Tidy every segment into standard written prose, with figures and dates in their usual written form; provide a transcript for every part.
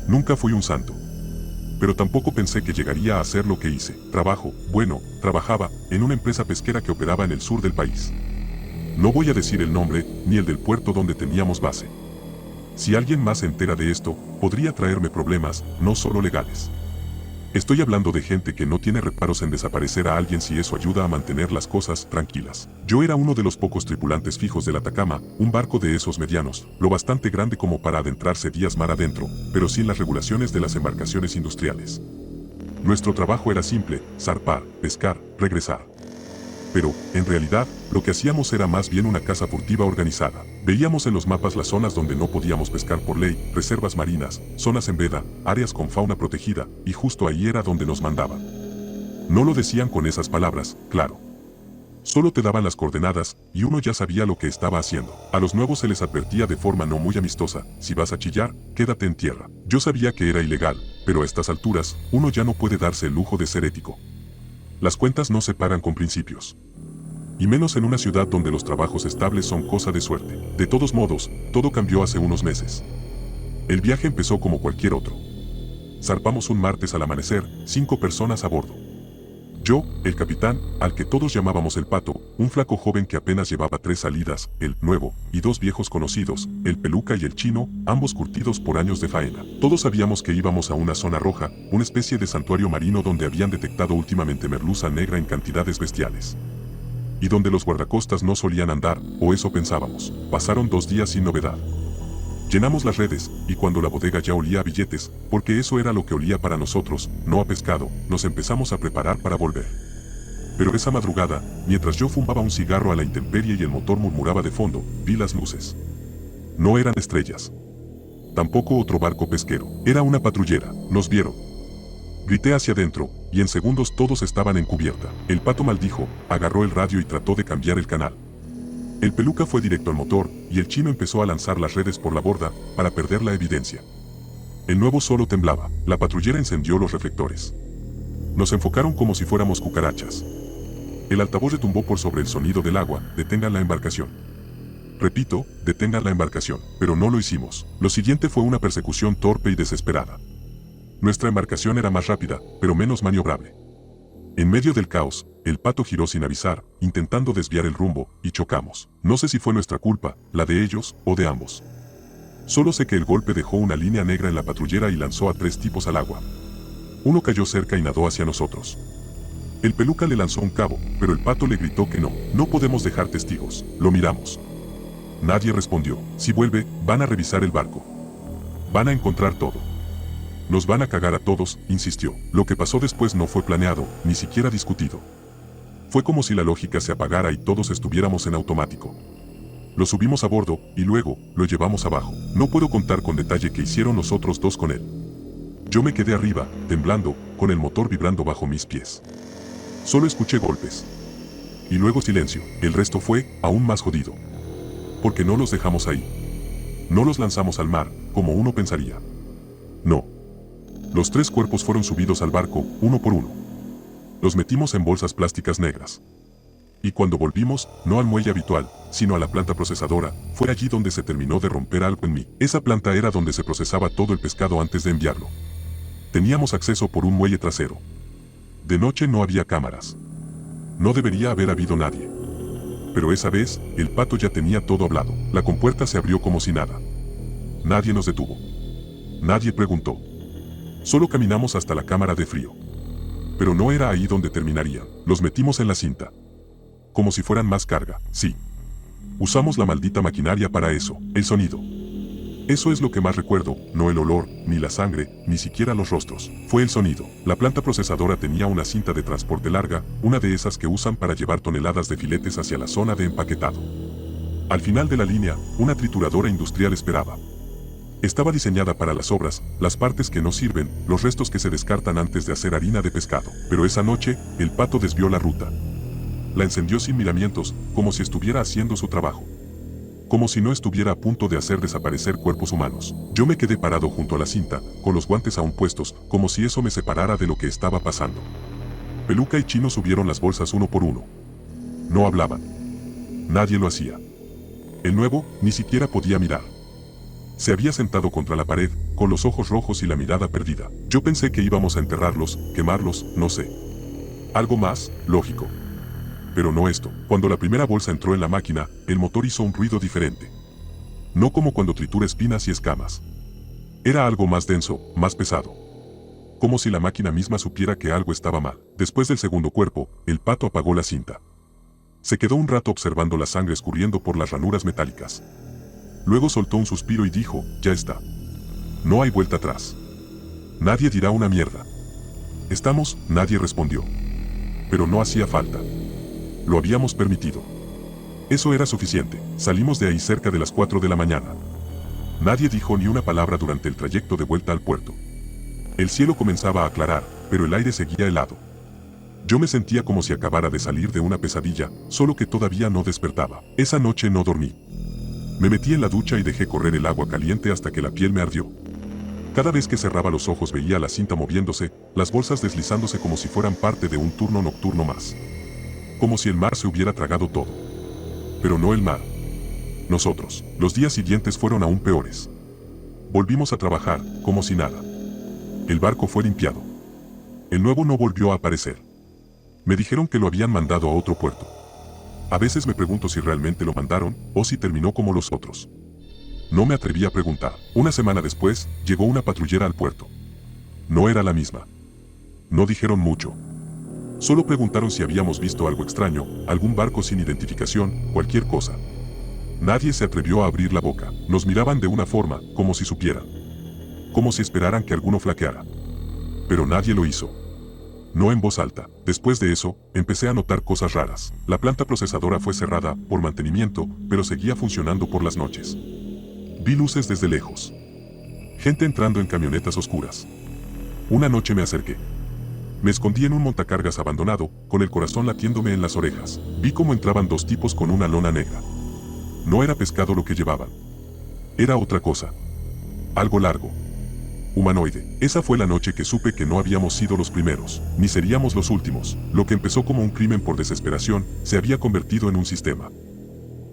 Nunca fui un santo. Pero tampoco pensé que llegaría a hacer lo que hice. Trabajaba en una empresa pesquera que operaba en el sur del país. No voy a decir el nombre, ni el del puerto donde teníamos base. Si alguien más se entera de esto, podría traerme problemas, no solo legales. Estoy hablando de gente que no tiene reparos en desaparecer a alguien si eso ayuda a mantener las cosas tranquilas. Yo era uno de los pocos tripulantes fijos del Atacama, un barco de esos medianos, lo bastante grande como para adentrarse días mar adentro, pero sin las regulaciones de las embarcaciones industriales. Nuestro trabajo era simple: zarpar, pescar, regresar. Pero, en realidad, lo que hacíamos era más bien una caza furtiva organizada. Veíamos en los mapas las zonas donde no podíamos pescar por ley, reservas marinas, zonas en veda, áreas con fauna protegida, y justo ahí era donde nos mandaban. No lo decían con esas palabras, claro. Solo te daban las coordenadas, y uno ya sabía lo que estaba haciendo. A los nuevos se les advertía de forma no muy amistosa: si vas a chillar, quédate en tierra. Yo sabía que era ilegal, pero a estas alturas, uno ya no puede darse el lujo de ser ético. Las cuentas no se pagan con principios. Y menos en una ciudad donde los trabajos estables son cosa de suerte. De todos modos, todo cambió hace unos meses. El viaje empezó como cualquier otro. Zarpamos un martes al amanecer, 5 personas a bordo. Yo, el capitán, al que todos llamábamos el Pato, un flaco joven que apenas llevaba 3 salidas, el Nuevo, y 2 viejos conocidos, el Peluca y el Chino, ambos curtidos por años de faena. Todos sabíamos que íbamos a una zona roja, una especie de santuario marino donde habían detectado últimamente merluza negra en cantidades bestiales. Y donde los guardacostas no solían andar, o eso pensábamos. Pasaron 2 días sin novedad. Llenamos las redes, y cuando la bodega ya olía a billetes, porque eso era lo que olía para nosotros, no a pescado, nos empezamos a preparar para volver. Pero esa madrugada, mientras yo fumaba un cigarro a la intemperie y el motor murmuraba de fondo, vi las luces. No eran estrellas. Tampoco otro barco pesquero. Era una patrullera. Nos vieron. Grité hacia adentro, y en segundos todos estaban en cubierta. El Pato maldijo, agarró el radio y trató de cambiar el canal. El Peluca fue directo al motor, y el Chino empezó a lanzar las redes por la borda, para perder la evidencia. El Nuevo solo temblaba. La patrullera encendió los reflectores. Nos enfocaron como si fuéramos cucarachas. El altavoz retumbó por sobre el sonido del agua: detengan la embarcación. Repito, detengan la embarcación. Pero no lo hicimos. Lo siguiente fue una persecución torpe y desesperada. Nuestra embarcación era más rápida, pero menos maniobrable. En medio del caos, el Pato giró sin avisar, intentando desviar el rumbo, y chocamos. No sé si fue nuestra culpa, la de ellos, o de ambos. Solo sé que el golpe dejó una línea negra en la patrullera y lanzó a 3 tipos al agua. Uno cayó cerca y nadó hacia nosotros. El Peluca le lanzó un cabo, pero el Pato le gritó que no. No podemos dejar testigos. Lo miramos. Nadie respondió. Si vuelve, van a revisar el barco. Van a encontrar todo. Nos van a cagar a todos, insistió. Lo que pasó después no fue planeado, ni siquiera discutido. Fue como si la lógica se apagara y todos estuviéramos en automático. Lo subimos a bordo, y luego, lo llevamos abajo. No puedo contar con detalle qué hicieron los otros 2 con él. Yo me quedé arriba, temblando, con el motor vibrando bajo mis pies. Solo escuché golpes. Y luego silencio. El resto fue, aún más jodido. Porque no los dejamos ahí. No los lanzamos al mar, como uno pensaría. No. Los 3 cuerpos fueron subidos al barco, uno por uno. Los metimos en bolsas plásticas negras. Y cuando volvimos, no al muelle habitual, sino a la planta procesadora, fue allí donde se terminó de romper algo en mí. Esa planta era donde se procesaba todo el pescado antes de enviarlo. Teníamos acceso por un muelle trasero. De noche no había cámaras. No debería haber habido nadie. Pero esa vez, el Pato ya tenía todo hablado. La compuerta se abrió como si nada. Nadie nos detuvo. Nadie preguntó. Solo caminamos hasta la cámara de frío. Pero no era ahí donde terminarían. Los metimos en la cinta. Como si fueran más carga, sí. Usamos la maldita maquinaria para eso, el sonido. Eso es lo que más recuerdo, no el olor, ni la sangre, ni siquiera los rostros. Fue el sonido. La planta procesadora tenía una cinta de transporte larga, una de esas que usan para llevar toneladas de filetes hacia la zona de empaquetado. Al final de la línea, una trituradora industrial esperaba. Estaba diseñada para las obras, las partes que no sirven, los restos que se descartan antes de hacer harina de pescado. Pero esa noche, el Pato desvió la ruta. La encendió sin miramientos, como si estuviera haciendo su trabajo. Como si no estuviera a punto de hacer desaparecer cuerpos humanos. Yo me quedé parado junto a la cinta, con los guantes aún puestos, como si eso me separara de lo que estaba pasando. Peluca y Chino subieron las bolsas uno por uno. No hablaban. Nadie lo hacía. El Nuevo, ni siquiera podía mirar. Se había sentado contra la pared, con los ojos rojos y la mirada perdida. Yo pensé que íbamos a enterrarlos, quemarlos, no sé. Algo más, lógico. Pero no esto. Cuando la primera bolsa entró en la máquina, el motor hizo un ruido diferente. No como cuando tritura espinas y escamas. Era algo más denso, más pesado. Como si la máquina misma supiera que algo estaba mal. Después del segundo cuerpo, el pato apagó la cinta. Se quedó un rato observando la sangre escurriendo por las ranuras metálicas. Luego soltó un suspiro y dijo, ya está. No hay vuelta atrás. Nadie dirá una mierda. ¿Estamos? Nadie respondió. Pero no hacía falta. Lo habíamos permitido. Eso era suficiente. Salimos de ahí cerca de las 4 de la mañana. Nadie dijo ni una palabra durante el trayecto de vuelta al puerto. El cielo comenzaba a aclarar, pero el aire seguía helado. Yo me sentía como si acabara de salir de una pesadilla, solo que todavía no despertaba. Esa noche no dormí. Me metí en la ducha y dejé correr el agua caliente hasta que la piel me ardió. Cada vez que cerraba los ojos veía la cinta moviéndose, las bolsas deslizándose como si fueran parte de un turno nocturno más. Como si el mar se hubiera tragado todo. Pero no el mar. Nosotros. Los días siguientes fueron aún peores. Volvimos a trabajar, como si nada. El barco fue limpiado. El nuevo no volvió a aparecer. Me dijeron que lo habían mandado a otro puerto. A veces me pregunto si realmente lo mandaron, o si terminó como los otros. No me atreví a preguntar. Una semana después, llegó una patrullera al puerto. No era la misma. No dijeron mucho. Solo preguntaron si habíamos visto algo extraño, algún barco sin identificación, cualquier cosa. Nadie se atrevió a abrir la boca. Nos miraban de una forma, como si supieran. Como si esperaran que alguno flaqueara. Pero nadie lo hizo. No en voz alta. Después de eso, empecé a notar cosas raras. La planta procesadora fue cerrada, por mantenimiento, pero seguía funcionando por las noches. Vi luces desde lejos. Gente entrando en camionetas oscuras. Una noche me acerqué. Me escondí en un montacargas abandonado, con el corazón latiéndome en las orejas. Vi cómo entraban dos tipos con una lona negra. No era pescado lo que llevaban. Era otra cosa. Algo largo. Humanoide. Esa fue la noche que supe que no habíamos sido los primeros, ni seríamos los últimos. Lo que empezó como un crimen por desesperación, se había convertido en un sistema.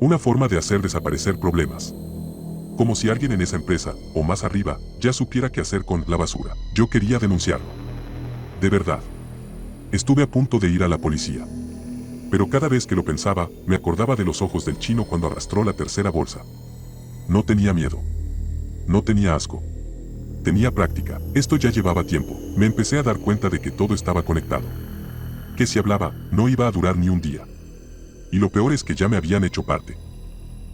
Una forma de hacer desaparecer problemas. Como si alguien en esa empresa, o más arriba, ya supiera qué hacer con la basura. Yo quería denunciarlo. De verdad. Estuve a punto de ir a la policía. Pero cada vez que lo pensaba, me acordaba de los ojos del chino cuando arrastró la tercera bolsa. No tenía miedo. No tenía asco. Tenía práctica. Esto ya llevaba tiempo. Me empecé a dar cuenta de que todo estaba conectado. Que si hablaba, no iba a durar ni un día. Y lo peor es que ya me habían hecho parte.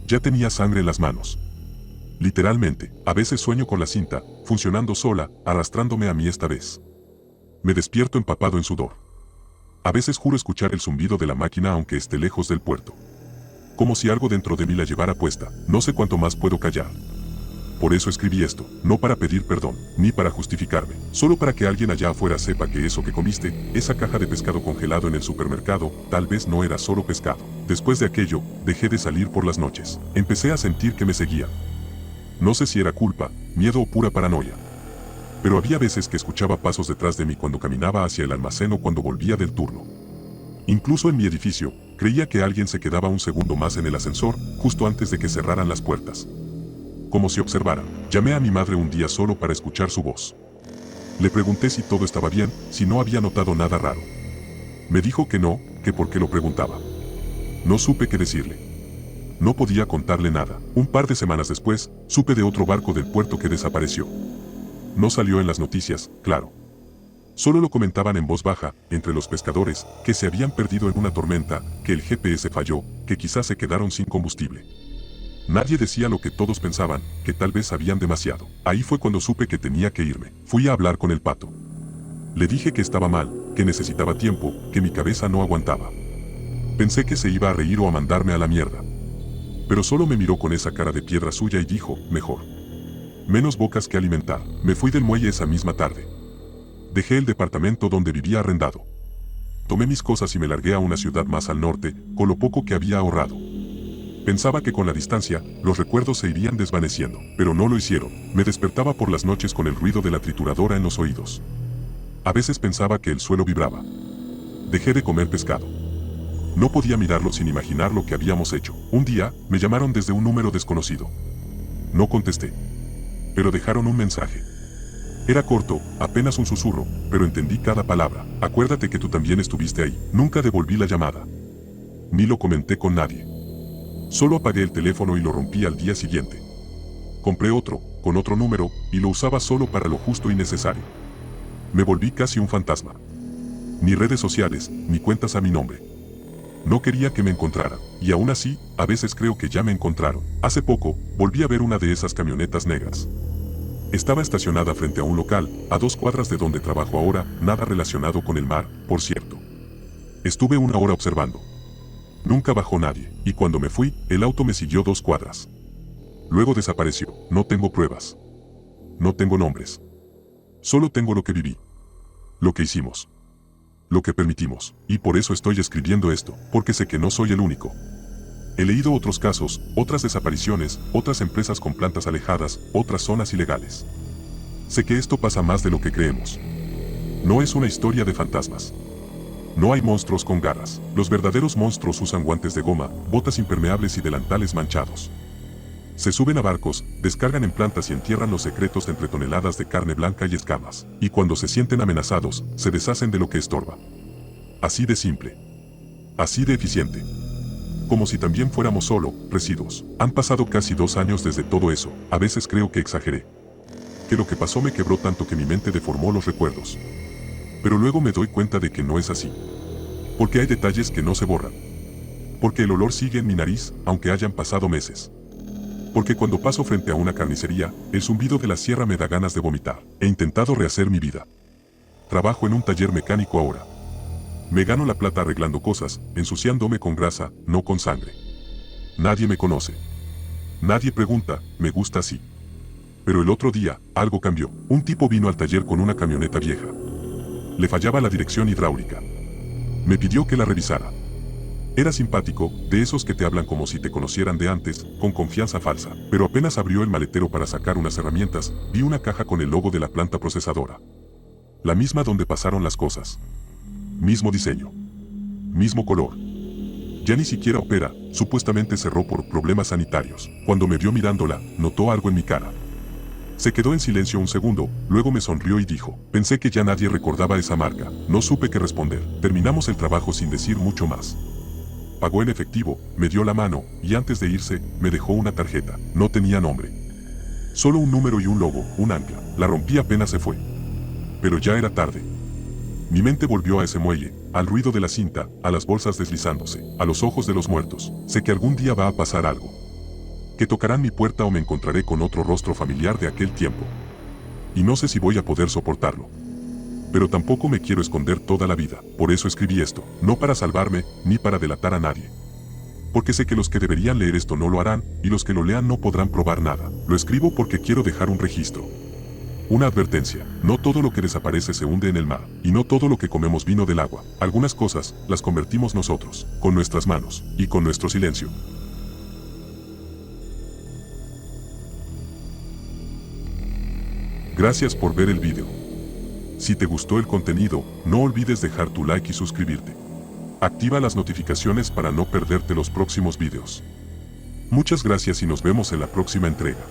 Ya tenía sangre en las manos. Literalmente, a veces sueño con la cinta, funcionando sola, arrastrándome a mí esta vez. Me despierto empapado en sudor. A veces juro escuchar el zumbido de la máquina aunque esté lejos del puerto. Como si algo dentro de mí la llevara puesta. No sé cuánto más puedo callar. Por eso escribí esto, no para pedir perdón, ni para justificarme, solo para que alguien allá afuera sepa que eso que comiste, esa caja de pescado congelado en el supermercado, tal vez no era solo pescado. Después de aquello, dejé de salir por las noches. Empecé a sentir que me seguían. No sé si era culpa, miedo o pura paranoia. Pero había veces que escuchaba pasos detrás de mí cuando caminaba hacia el almacén o cuando volvía del turno. Incluso en mi edificio, creía que alguien se quedaba un segundo más en el ascensor, justo antes de que cerraran las puertas. Como si observara. Llamé a mi madre un día solo para escuchar su voz. Le pregunté si todo estaba bien, si no había notado nada raro. Me dijo que no, que por qué lo preguntaba. No supe qué decirle. No podía contarle nada. Un par de semanas después, supe de otro barco del puerto que desapareció. No salió en las noticias, claro. Solo lo comentaban en voz baja, entre los pescadores, que se habían perdido en una tormenta, que el GPS falló, que quizás se quedaron sin combustible. Nadie decía lo que todos pensaban, que tal vez sabían demasiado. Ahí fue cuando supe que tenía que irme. Fui a hablar con el pato. Le dije que estaba mal, que necesitaba tiempo, que mi cabeza no aguantaba. Pensé que se iba a reír o a mandarme a la mierda. Pero solo me miró con esa cara de piedra suya y dijo, mejor. Menos bocas que alimentar. Me fui del muelle esa misma tarde. Dejé el departamento donde vivía arrendado. Tomé mis cosas y me largué a una ciudad más al norte, con lo poco que había ahorrado. Pensaba que con la distancia, los recuerdos se irían desvaneciendo, pero no lo hicieron. Me despertaba por las noches con el ruido de la trituradora en los oídos. A veces pensaba que el suelo vibraba. Dejé de comer pescado. No podía mirarlo sin imaginar lo que habíamos hecho. Un día, me llamaron desde un número desconocido. No contesté. pero dejaron un mensaje. Era corto, apenas un susurro, pero entendí cada palabra. Acuérdate que tú también estuviste ahí. Nunca devolví la llamada. Ni lo comenté con nadie. Solo apagué el teléfono y lo rompí al día siguiente. Compré otro, con otro número, y lo usaba solo para lo justo y necesario. Me volví casi un fantasma. Ni redes sociales, ni cuentas a mi nombre. No quería que me encontraran, y aún así, a veces creo que ya me encontraron. Hace poco, volví a ver una de esas camionetas negras. Estaba estacionada frente a un local, a 2 cuadras de donde trabajo ahora, nada relacionado con el mar, por cierto. Estuve 1 hora observando. Nunca bajó nadie, y cuando me fui, el auto me siguió 2 cuadras. Luego desapareció. No tengo pruebas. No tengo nombres. Solo tengo lo que viví. Lo que hicimos. Lo que permitimos. Y por eso estoy escribiendo esto, porque sé que no soy el único. He leído otros casos, otras desapariciones, otras empresas con plantas alejadas, otras zonas ilegales. Sé que esto pasa más de lo que creemos. No es una historia de fantasmas. No hay monstruos con garras. Los verdaderos monstruos usan guantes de goma, botas impermeables y delantales manchados. Se suben a barcos, descargan en plantas y entierran los secretos entre toneladas de carne blanca y escamas. Y cuando se sienten amenazados, se deshacen de lo que estorba. Así de simple. Así de eficiente. Como si también fuéramos solo residuos. Han pasado casi 2 años desde todo eso. A veces creo que exageré. Que lo que pasó me quebró tanto que mi mente deformó los recuerdos. Pero luego me doy cuenta de que no es así. Porque hay detalles que no se borran. Porque el olor sigue en mi nariz, aunque hayan pasado meses. Porque cuando paso frente a una carnicería, el zumbido de la sierra me da ganas de vomitar. He intentado rehacer mi vida. Trabajo en un taller mecánico ahora. Me gano la plata arreglando cosas, ensuciándome con grasa, no con sangre. Nadie me conoce. Nadie pregunta, me gusta así. Pero el otro día, algo cambió. Un tipo vino al taller con una camioneta vieja. Le fallaba la dirección hidráulica. Me pidió que la revisara. Era simpático, de esos que te hablan como si te conocieran de antes, con confianza falsa. Pero apenas abrió el maletero para sacar unas herramientas, vi una caja con el logo de la planta procesadora. La misma donde pasaron las cosas. Mismo diseño. Mismo color. Ya ni siquiera opera, supuestamente cerró por problemas sanitarios. Cuando me vio mirándola, notó algo en mi cara. Se quedó en silencio un segundo, luego me sonrió y dijo, pensé que ya nadie recordaba esa marca. No supe qué responder. Terminamos el trabajo sin decir mucho más. Pagó en efectivo, me dio la mano, y antes de irse, me dejó una tarjeta. No tenía nombre. Solo un número y un logo, un ancla. La rompí apenas se fue. Pero ya era tarde. Mi mente volvió a ese muelle, al ruido de la cinta, a las bolsas deslizándose, a los ojos de los muertos. Sé que algún día va a pasar algo. Que tocarán mi puerta o me encontraré con otro rostro familiar de aquel tiempo. Y no sé si voy a poder soportarlo. Pero tampoco me quiero esconder toda la vida. Por eso escribí esto, no para salvarme, ni para delatar a nadie. Porque sé que los que deberían leer esto no lo harán, y los que lo lean no podrán probar nada. Lo escribo porque quiero dejar un registro. Una advertencia, no todo lo que desaparece se hunde en el mar, y no todo lo que comemos vino del agua. Algunas cosas, las convertimos nosotros, con nuestras manos, y con nuestro silencio. Gracias por ver el video. Si te gustó el contenido, no olvides dejar tu like y suscribirte. Activa las notificaciones para no perderte los próximos videos. Muchas gracias y nos vemos en la próxima entrega.